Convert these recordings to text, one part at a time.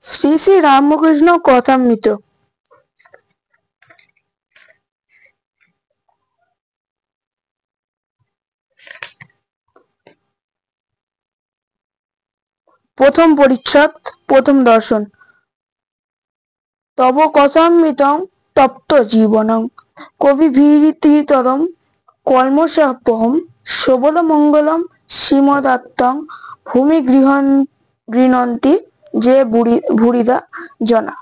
শ্রী শ্রী রামকৃষ্ণ কথামৃত। প্রথম পরিচ্ছদ, প্রথম দর্শন। তব কথামৃতং তপ্ত জীবনং কবি ভীতিতরম কলমশাপহম সবল মঙ্গলম শ্রীমদাত্তং ভূমি গৃহন্তি যে ভুরিদা জনা।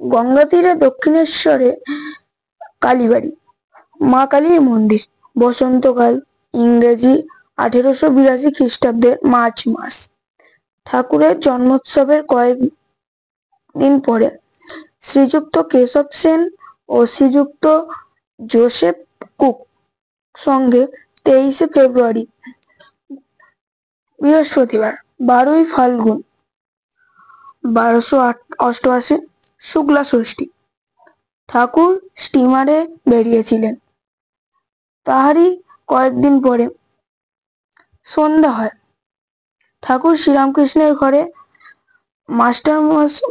গঙ্গা তীরে দক্ষিণেশ্বরে কালীবাড়ি, মা কালীর মন্দির। বসন্তকাল, ইংরেজি 1882 খ্রিস্টাব্দের মার্চ মাস। ঠাকুরের জন্মোৎসবের কয়েকদিন পরে শ্রীযুক্ত কেশব সেন ও শ্রীযুক্ত জোসেফ কুক সঙ্গে 23শে ফেব্রুয়ারি বৃহস্পতিবার 12ই ফাল্গুন 1288 শুক্লা ষষ্ঠী ঠাকুর স্টিমারে বেরিয়েছিলেন। তাহারই কয়েকদিন পরে সন্ধ্যা হয়। ঠাকুর শ্রীরামকৃষ্ণের ঘরে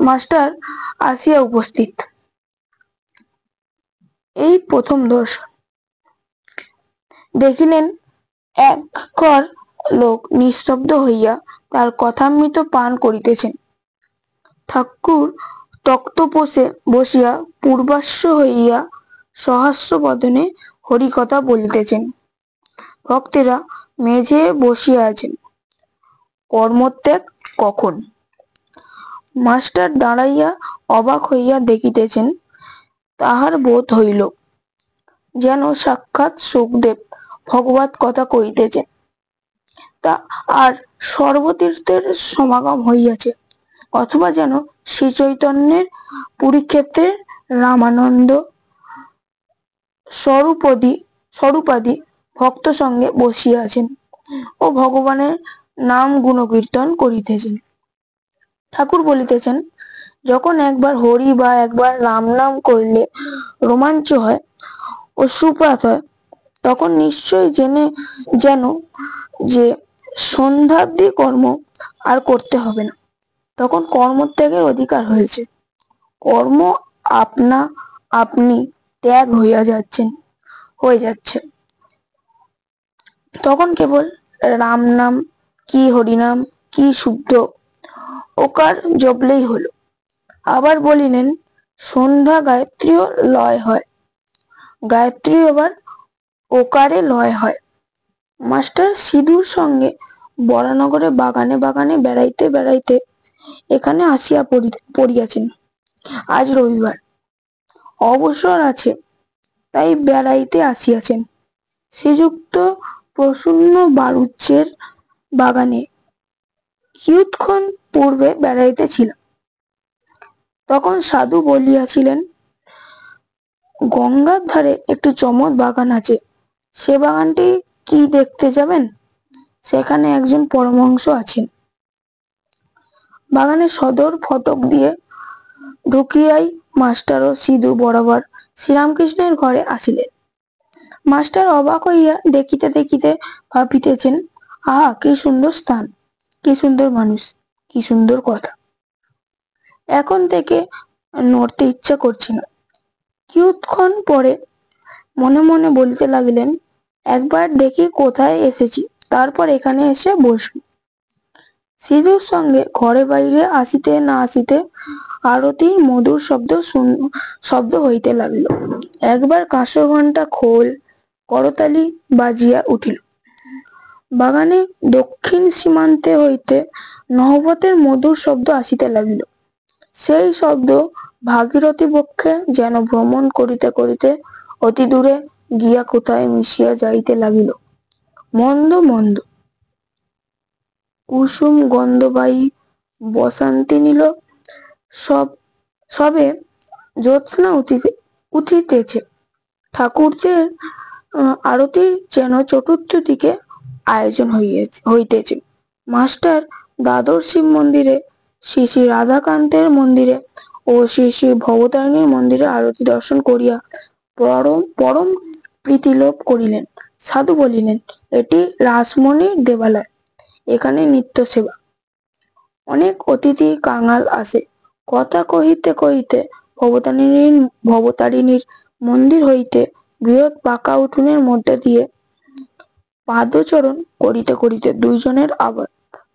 মাস্টার আসিয়া উপস্থিত। এই প্রথম দর্শন। দেখিলেন এক ঘর লোক নিস্তব্ধ হইয়া তার কথামৃত পান করিতেছেন। ঠাকুর তক্তপোষে বসিয়া পূর্বাশ্ব হইয়া সহাস্য বদনে হরিকথা বলিতেছেন। ভক্তেরা মেঝে বসিয়া আছেন। কর্মত্যাগ কখন? মাস্টার দাঁড়াইয়া অবাক হইয়া দেখিতেছেন। তাহার বোধ হইল যেন সাক্ষাৎ সুখদেব ভগবত কথা কহিতেছেন, তা আর সর্বতীর্থের সমাগম হইয়াছে, অথবা যেন শ্রী চৈতন্যের পুরীক্ষেত্রের রামানন্দ স্বরূপাদি ভক্ত সঙ্গে বসিয়া আছেন ও ভগবানের নাম গুণকীর্তন করিতেছেন। ঠাকুর বলিতেছেন, যখন একবার হরি বা একবার রাম নাম করলে রোমাঞ্চ হয় ও সুপ্রাত হয়, তখন নিশ্চয় যেন যে সন্ধ্যাদি কর্ম আর করতে হবে না, তখন কর্মত্যাগের অধিকার হয়েছে। কর্ম আপনা আপনি ত্যাগ হয়ে যাচ্ছে। তখন কেবল রাম নাম কি হরিনাম কি শুদ্ধ ওকার জপলেই হলো। আবার বলিলেন, সন্ধ্যা গায়ত্রীও লয় হয়, গায়ত্রী আবার ওকারে লয় হয়। মাস্টার সিধুর সঙ্গে বরানগরে বাগানে বাগানে বেড়াইতে বেড়াইতে এখানে আসিয়া পড়িয়াছেন। আজ রবিবার, অবসর আছে, তাই বেড়াইতে আসিয়াছেন। শ্রীযুক্ত প্রসন্ন বাড়ুজ্যের বাগানে কিয়ৎক্ষণ পূর্বে বেড়াইতেছিলাম। তখন সাধু বলিয়াছিলেন, গঙ্গার ধারে একটি চমৎ বাগান আছে, সে বাগানটি কি দেখতে যাবেন? সেখানে একজন পরমহংস আছেন। বাগানের সদর ফটক দিয়ে ঢুকিয়াই মাস্টার ও সিধু বরাবর শ্রীরামকৃষ্ণের ঘরে আসিলেন। মাস্টার অবাক হইয়া দেখিতে দেখিতে ভাবিতেছেন, আহা, কি সুন্দর স্থান, কি সুন্দর মানুষ, কি সুন্দর কথা। এখন থেকে নড়তে ইচ্ছা করছে না। কিয়ৎক্ষণ পরে মনে মনে বলিতে লাগিলেন, একবার দেখি কোথায় এসেছি, তারপর এখানে এসে বসব। সিধুর সঙ্গে ঘরে বাইরে আসিতে না আসিতে আরতির মধুর শব্দ হইতে লাগিল। একবার কাঁসর ঘণ্টা খোল করতালি বাজিয়া উঠিল। বাগানে দক্ষিণ সীমান্তে হইতে নহবতের মধুর শব্দ আসিতে লাগিল। সেই শব্দ ভাগীরথী বক্ষে যেন ভ্রমণ করিতে করিতে অতি দূরে গিয়া কোথায় মিশিয়া যাইতে লাগিল। মন্দ মন্দ কুসুম গন্ধবায়ী বসন্তি নীল সবে জ্যোৎস্না উঠিতেছে। ঠাকুরদের আরতির যেন চতুর্দিকে আয়োজন হইতেছে। মাস্টার দ্বাদশ শিব মন্দিরে, শ্রী শ্রী রাধাকান্তের মন্দিরে ও শ্রী শ্রী ভবতারিণীর মন্দিরে আরতি দর্শন করিয়া পরম প্রীতি লাভ করিলেন। সাধু বলিলেন, এটি রাসমণির দেবালয়, এখানে নিত্য সেবা। অনেক অতিথি কাঙাল আসে। কথা কহিতে কহিতে ভবতারিণীর মন্দির হইতে বৃহৎ পাকা উঠোনের মধ্যে দিয়ে পাদচরণ করিতে করিতে দুইজনের আবার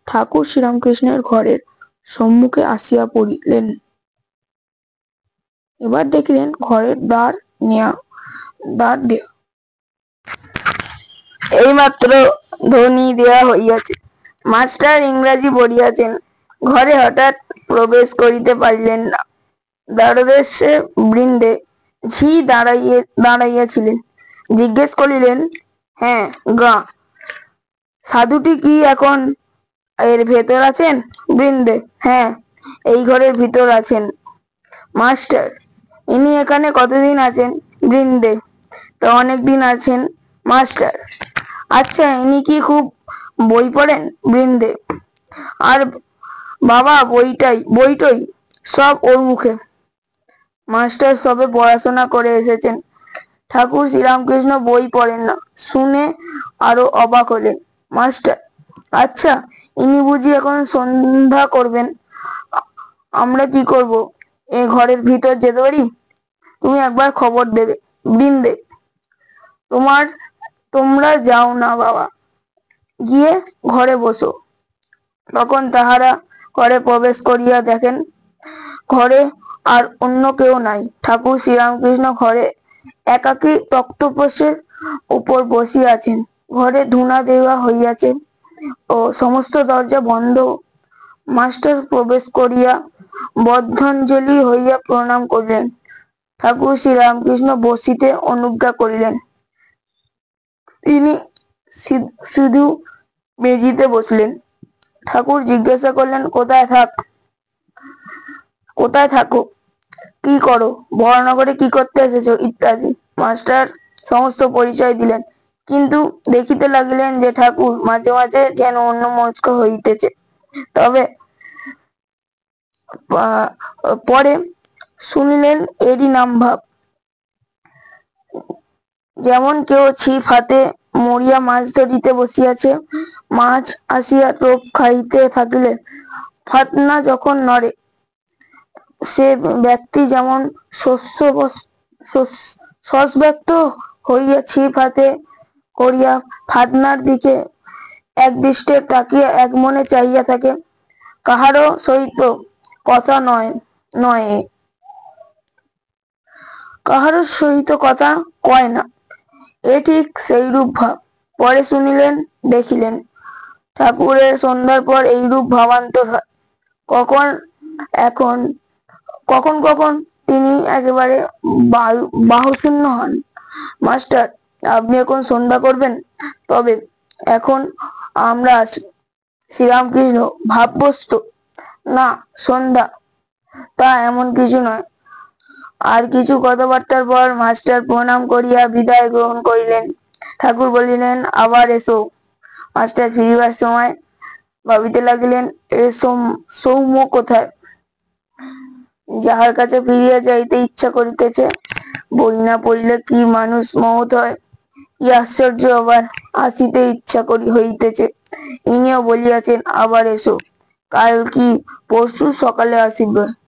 ঠাকুর শ্রীরামকৃষ্ণের ঘরের সম্মুখে আসিয়া পড়িলেন। এবার দেখিলেন ঘরের দ্বার দেয়া, এইমাত্র ধ্বনি দেয়া হইয়াছে। মাস্টার ইংরাজি পড়িয়াছেন, ঘরে হঠাৎ প্রবেশ করিতে পারিলেন না। দ্বারদেশে বৃন্দে ঝি দাঁড়াইয়াছিলেন। জিজ্ঞেস করিলেন, হ্যাঁ গা, সাধুটি কি এখন এর ভেতর আছেন? বৃন্দে, হ্যাঁ, এই ঘরের ভিতর আছেন। মাস্টার, ইনি এখানে কতদিন আছেন? বৃন্দে, তো অনেকদিন আছেন। মাস্টার, আচ্ছা, ইনি কি খুব বই পড়েন? বৃন্দে, আর বাবা বইটই সব ওর মুখে। মাস্টার সবে পড়াশোনা করে এসেছেন, ঠাকুর শ্রীরামকৃষ্ণ বই পড়েন না শুনে আরো অবাক হলেন। মাস্টার, আচ্ছা, ইনি বুঝি এখন সন্ধ্যা করবেন? আমরা কি করব? এ ঘরের ভিতর যেতে পারি? তুমি একবার খবর দেবে। বৃন্দে, তোমরা যাও না বাবা, গিয়ে ঘরে বসো। তখন তাহারা ঘরে প্রবেশ করিয়া দেখেন ঘরে আর অন্য কেউ নাই। ঠাকুর শ্রীরামকৃষ্ণ ঘরে একাকী তক্তপোষের উপর বসিয়া আছেন। ঘরে ধূনা দেওয়া হইয়াছে ও সমস্ত দরজা বন্ধ। মাস্টার প্রবেশ করিয়া বদ্ধাঞ্জলি হইয়া প্রণাম করিলেন। ঠাকুর শ্রীরামকৃষ্ণ বসিতে অনুজ্ঞা করিলেন। তিনি শুধু মেঝিতে বসলেন। ঠাকুর জিজ্ঞাসা করলেন, কোথায় থাকো, কি করো, বড়নগরে কি করতে এসেছো ইত্যাদি। মাস্টার সমস্ত পরিচয় দিলেন, কিন্তু দেখিতে লাগিলেন যে ঠাকুর মাঝে মাঝে যেন অন্যমনস্ক হইতেছে। তবে পরে শুনিলেন এরই নাম ভাব। যেমন কেউ ছিপ হাতে মরিয়া মাছ ধরিতে বসিয়াছে। মাছ আসিয়া টোপ খাইতে থাকিলে ফাতনা যখন নড়ে, সে ব্যক্তি যেমন সস্ব্যক্ত হইয়া ছিপ হাতে করিয়া ফাতনার দিকে একদৃষ্টে তাকিয়া একমনে চাহিয়া থাকে, কাহারও সহিত কথা কাহারও সহিত কথা কয় না, এ ঠিক সেইরূপ ভাব। পরে শুনিলেন, দেখিলেন ঠাকুরের সন্ধ্যার পর এইরূপ ভাবান্তর হয়। কখন কখন তিনি একেবারে বাহুশূন্য হন। মাস্টার, আপনি এখন সন্ধ্যা করবেন? তবে এখন আমরা আসি। শ্রীরামকৃষ্ণ ভাববস্তু, না সন্ধ্যা তা এমন কিছু নয়। আর কিছু কথাবার্তার পর মাস্টার প্রণাম করিয়া বিদায় গ্রহণ করিলেন। ঠাকুর বলিলেন, আবার এসো। মাস্টার ফিরিবার সময় ভাবিতে লাগিলেন, এ সৌম্য কোথায়? যাহার কাছে ফিরিয়া যাইতে ইচ্ছা করিতেছে, বই না পড়িলে কি মানুষ মহৎ হয়? কি আশ্চর্য, আবার আসিতে ইচ্ছা হইতেছে। ইনিও বলিয়াছেন, আবার এসো, কাল কি পরশু সকালে আসিবে।